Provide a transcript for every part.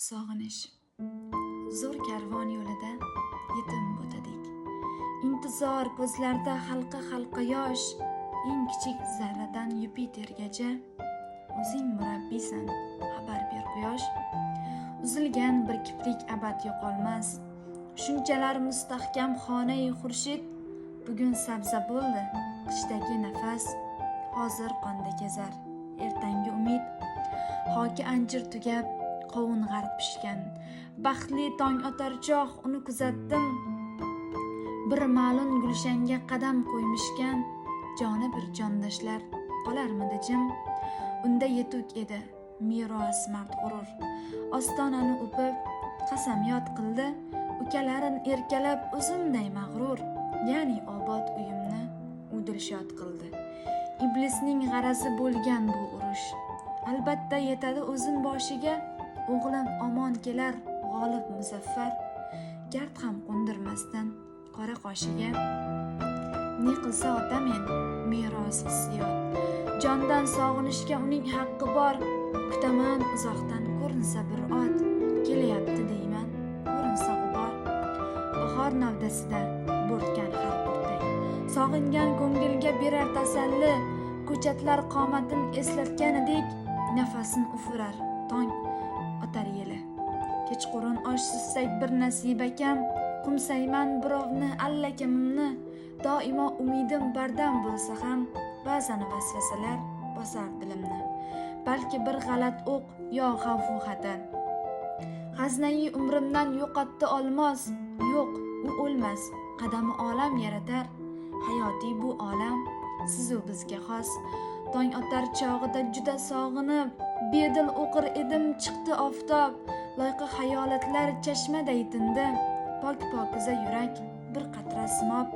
Sog'inish. Zo'r karvon yo'lida yetim bo'tadik. Intizor ko'zlarda halqa yosh, eng kichik zarradan Yupitergacha. O'zing murabbiysan, xabar ber quyosh. Uzilgan bir kiprik abad yo'qolmas. Shunchalar mustahkam xonai xurshid bugun sabza bo'ldi. Qishdagi nafas hozir qonda kezar. Ertangi umid hoki anjir tugab, qovun g'arq pishgan. Baxtli tong otar choq uni kuzatdim. Bir ma'lum gulshanga qadam qo'ymishgan. Joni bir jondoshlar qolarmidi jim? Unda yetuk edi meros mard g'urur. Ostonani o'pib qasamyod qildi. Ukalarin erkalab o'zimday mag'rur. Ya'ni obod uyimni u dilshod qildi. Iblisning g'arazi bo'lgan bu urush. Albatta yetadi o'zin boshiga. O'g'lim omon kelar g'olib muzaffar. Gard ham qo'ndirmasdan qora qoshiga. Ne qilsa ota men meros hissiyot. Jondan sog'inishga uning haqqi bor. Kutaman uzoqdan ko'rinsa bir ot. Kelyapti deyman ko'rinsa g'ubor. Bahor navdasida bo'rtgan har burday. Sog'ingan ko'ngilga berar tasalli. Ko'chatlar qomatin eslatganidek nafasin ufurar tong otar yeli. Kechqurun osh suzsak bir nasiba kam. Qumsayman birovni allakimni. Doimo umidim bardam bo'lsa ham ba'zan vasvasalar bosar dilimni. Balki bir g'alat o'q yo xavfu xatar. G'aznai umrimdan yo'qotdi olmos. Yo'q, u o'lmas, qadami olam yaratar. Hayotiy bu olam sizu bizga xos. Tong otar chog'ida juda sog'inib, bedil o'qir edim chiqdi oftob. Loyqa hayolatlar chashmaday tindi. Pokiza yurak bir qatra simob.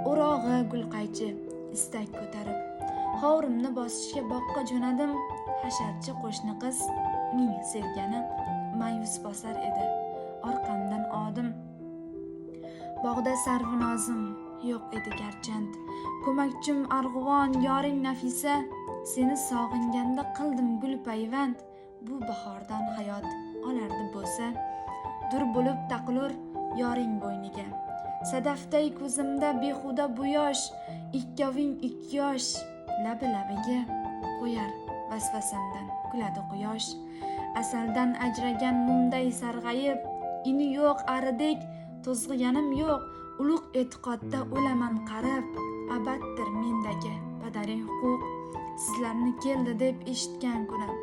O'rog'i gulqaychi istak ko'tarib. Hovrimni bosishga boqqa jo'nadim. Hasharchi qo'shni qiz uning sevgani ma'yus bosar edi. Orqamdan odim. Bog'da sarvinozim yo'q edi garchand. Ko'makchim arg'uvon yoring Nafisa. Seni sog'inganda qildim gul payvand. Bu bahordan hayot olardi bo'lsa. Dur bo'lib taqilur yoring bo'yniga. Sadafday ko'zimda behuda bu yosh. Ikkoving 2 yosh. Labiga qo'yar vasvasamdan kuladi quyosh. Asaldan ajragan mumday sarg'ayib. Ini yo'q aridek to'zg'iganim yo'q. Ulug' e'tiqodda o'laman qarib. Abaddir mendagi padariy huquq. Sizlarni keldi deb eshitgan kunim.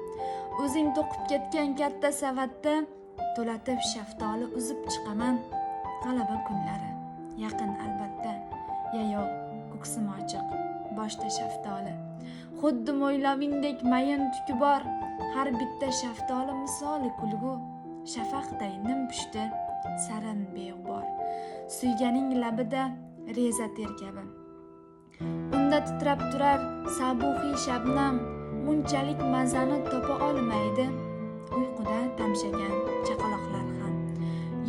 O'zing to'qib ketgan katta savatda to'latib shaftoli uzib chiqaman. G'alaba kunlari yaqin albatta. Yayov ko'ksim ochiq boshda shaftoli. Xuddi mo'ylovingdek mayin tuki bor. Har bitta shaftoli misoli kulgu. Shafaqday nim pushti sarin beg'ubor. Suyganing labida reza terkabi. Unda titrab turar sabuhiy shabnam. Munchalik mazani topa olmaydi uyquda tamshagan chaqaloqlar ham.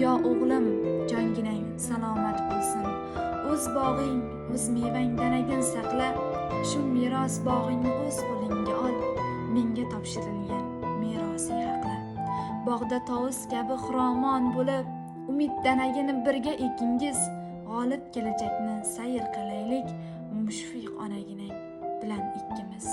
Yo o'g'lim, jonginang salomat bo'lsin. O'z bog'ing, o'z mevang danagin saqla. Shu meros bog'ingni o'z qo'lingga ol. Menga topshirilgan merosiy haqla. Bog'da tovus kabi xiromon bo'lib, umid danagini birga ekingiz. G'olib kelajakni sayr qilaylik. Mushfiq onaginang bilan ikkimiz.